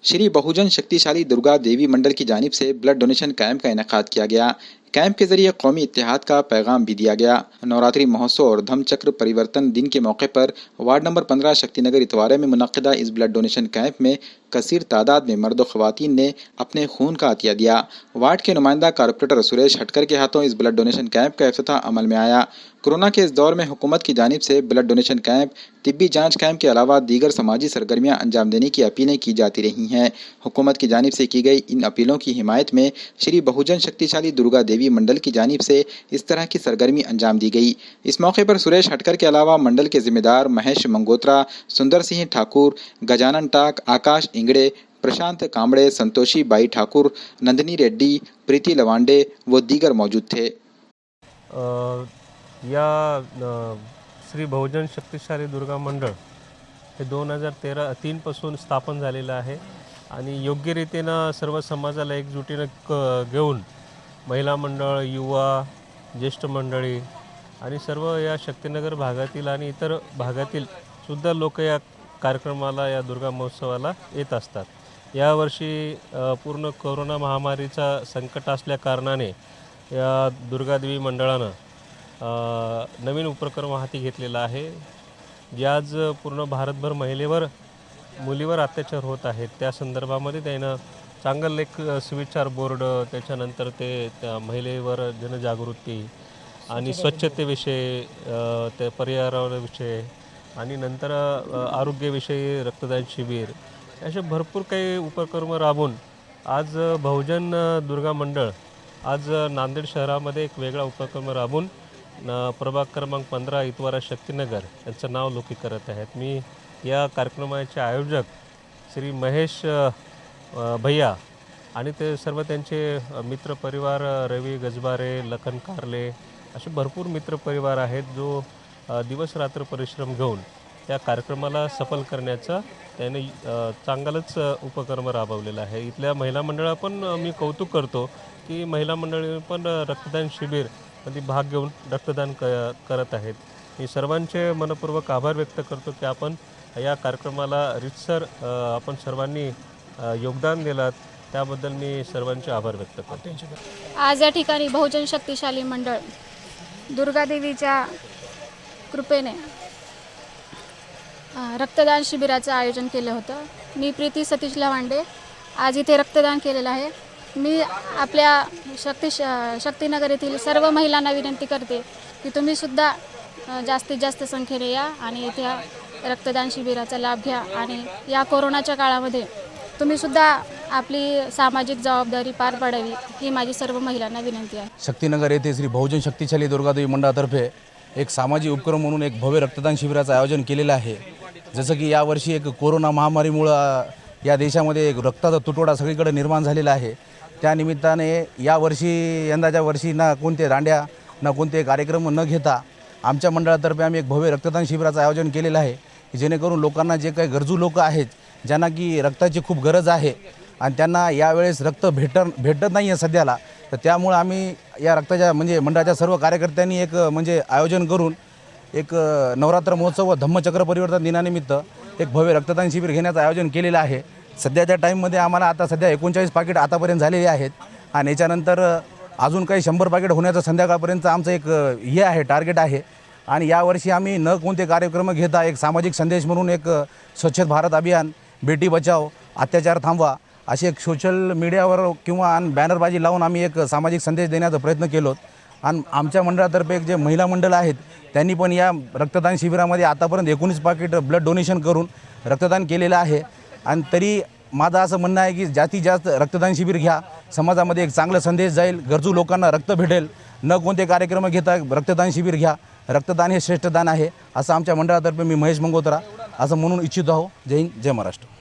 श्री बहुजन शक्तिशाली दुर्गा देवी मंडल की जानिब से ब्लड डोनेशन कैंप का इनेकाद किया गया। कैंप के जरिए कौमी इत्तेहाद का पैगाम भी दिया गया। नवरात्रि महोत्सव और धम्मचक्र परिवर्तन दिन के मौके पर वार्ड नंबर 15 शक्तिनगर इतवारे में मुनक्किदा इस ब्लड डोनेशन कैंप में कसीर तादाद में मर्द और ख़वातीन ने अपने खून का अतिया दिया। वार्ड के नुमाइंदा कारपोरेटर सुरेश हटकर के हाथों इस ब्लड डोनेशन कैंप का इफ्तिताह अमल में आया। कोरोना के इस दौर में हुकूमत की जानिब से ब्लड डोनेशन कैंप, तिब्बी जांच कैंप के अलावा दीगर समाजी सरगर्मियां अंजाम देने की अपीलें की जाती रही हैं। हुकूमत की जानिब से की गई इन अपीलों की हिमायत में श्री बहुजन शक्तिशाली दुर्गा देवी मंडल की जानिब से इस तरह की सरगर्मी अंजाम दी गई। इस मौके पर सुरेश हटकर के अलावा मंडल के जिम्मेदार महेश मंगोत्रा, सुंदर सिंह ठाकुर, गजानन टाक, आकाश इंगड़े, प्रशांत कांबड़े, संतोषी बाई ठाकुर, नंदनी रेड्डी, प्रीति लवांडे व दीगर मौजूद थे। श्री बहुजन शक्तिशाली दुर्गा मंडळ हे 2003 पासून स्थापन झालेलं आहे आणि योग्य रीतीनं सर्व समाजाला एकजुटीनं घेऊन महिला मंडळ, युवा, ज्येष्ठ मंडळी आणि सर्व या शक्तिनगर भागातील आणि इतर भागातील सुद्धा लोक या कार्यक्रमाला, या दुर्गा महोत्सवाला येत असतात। यावर्षी पूर्ण कोरोना महामारीचा संकट असल्या कारणाने या दुर्गादेवी मंडळानं नवीन उपक्रम हाती घेतलेला आहे। जे आज पूर्ण भारतभर मुलीवर अत्याचार होत आहेत त्या संदर्भामध्ये त्यानं चांगलं एक सुविचार बोर्ड, त्याच्यानंतर त्या महिलेवर जनजागृती आणि स्वच्छतेविषयी, त्या पर्यावरणाविषयी आणि नंतर आरोग्याविषयी रक्तदान शिबिर, असे भरपूर काही उपक्रम राबवून आज बहुजन दुर्गा मंडळ आज नांदेड शहरामध्ये एक वेगळा उपक्रम राबवून प्रभाग क्रमांक 15 इतवारा शक्तिनगर यांचं नाव लौकिक करत आहेत। मी या कार्यक्रमाचे आयोजक श्री महेश भैया आणि ते सर्व त्यांचे मित्रपरिवार, रवी गजबारे, लखन कारले, असे भरपूर मित्रपरिवार आहेत जो दिवस रात्र परिश्रम घेऊन त्या कार्यक्रमाला सफल करण्याचा त्याने चांगलाच उपक्रम राबवलेला आहे। इथल्या महिला मंडळा पण मी कौतुक करतो की महिला मंडळी पण रक्तदान शिबिरमध्ये भाग घेऊन रक्तदान करत आहेत। मी सर्वांचे मनपूर्वक आभार व्यक्त करतो की आपण या कार्यक्रमाला रीतसर आपण सर्वांनी योगदान दिलात, त्याबद्दल मी सर्वांचे आभार व्यक्त करतो। आज या ठिकाणी बहुजन शक्तिशाली मंडळ दुर्गादेवीच्या कृपेने रक्तदान शिबिराचं आयोजन केलं होतं। मी प्रीती सतीश लवांडे आज इथे रक्तदान केलेलं आहे। मी आपल्या शक्तिनगर येथील सर्व महिलांना विनंती करते की तुम्ही सुद्धा जास्तीत जास्त संख्येने या आणि इथे रक्तदान शिबिराचा लाभ घ्या आणि या कोरोनाच्या काळामध्ये तुम्ही सुद्धा आपली सामाजिक जबाबदारी पार पाडावी ही माझी सर्व महिलांना विनंती आहे। शक्तिनगर येथे श्री बहुजन शक्तिशाली दुर्गादेवी मंडळातर्फे एक सामाजिक उपक्रम म्हणून एक भव्य रक्तदान शिबिराचं आयोजन केलेलं आहे। जसं की यावर्षी एक कोरोना महामारीमुळं या देशामध्ये एक रक्ताचा तुटवडा सगळीकडे निर्माण झालेला आहे। त्या निमित्ताने यंदाच्या वर्षी ना कोणते दांड्या ना कोणते कार्यक्रम न घेता आमच्या मंडळातर्फे आम्ही एक भव्य रक्तदान शिबिराचं आयोजन केलेलं आहे, जेणेकरून लोकांना जे काही गरजू लोक आहेत ज्यांना की रक्ताची खूप गरज आहे आणि त्यांना यावेळेस रक्त भेटत नाही आहे सध्याला, तर त्यामुळे आम्ही या रक्ताच्या मंडळाच्या सर्व कार्यकर्त्यांनी एक आयोजन करून एक नवरात्र महोत्सव व धम्मचक्र परिवर्तन दिनानिमित्त एक भव्य रक्तदान शिबिर घेण्याचं आयोजन केलेलं आहे। सध्याच्या टाईममध्ये आम्हाला आता सध्या 39 पाकिट आतापर्यंत झालेले आहेत आणि याच्यानंतर अजून काही 100 पाकिट होण्याचं संध्याकाळपर्यंत आमचं एक टार्गेट आहे। आणि यावर्षी आम्ही न कोणते कार्यक्रम घेता एक सामाजिक संदेश म्हणून एक स्वच्छ भारत अभियान, बेटी बचाओ, अत्याचार थांबवा अशी एक सोशल मीडियावर किंवा बॅनरबाजी लावून आम्ही एक सामाजिक संदेश देण्याचा प्रयत्न केलो। आणि आमच्या मंडळातर्फे एक जे महिला मंडळ आहेत त्यांनी पण या रक्तदान शिबिरामध्ये आतापर्यंत 19 पाकिट ब्लड डोनेशन करून रक्तदान केलेलं आहे। आणि तरी माझं असं म्हणणं आहे की जास्तीत जास्त रक्तदान शिबिर घ्या, समाजामध्ये एक चांगला संदेश जाईल, गरजू लोकांना रक्त भेटेल। न कोणते कार्यक्रम घेता रक्तदान शिबिर घ्या, रक्तदान हे श्रेष्ठ दान आहे असं आमच्या मंडळातर्फे मी महेश मंगोत्रा असं म्हणून इच्छितो आहो। जय हिंद, जय महाराष्ट्र।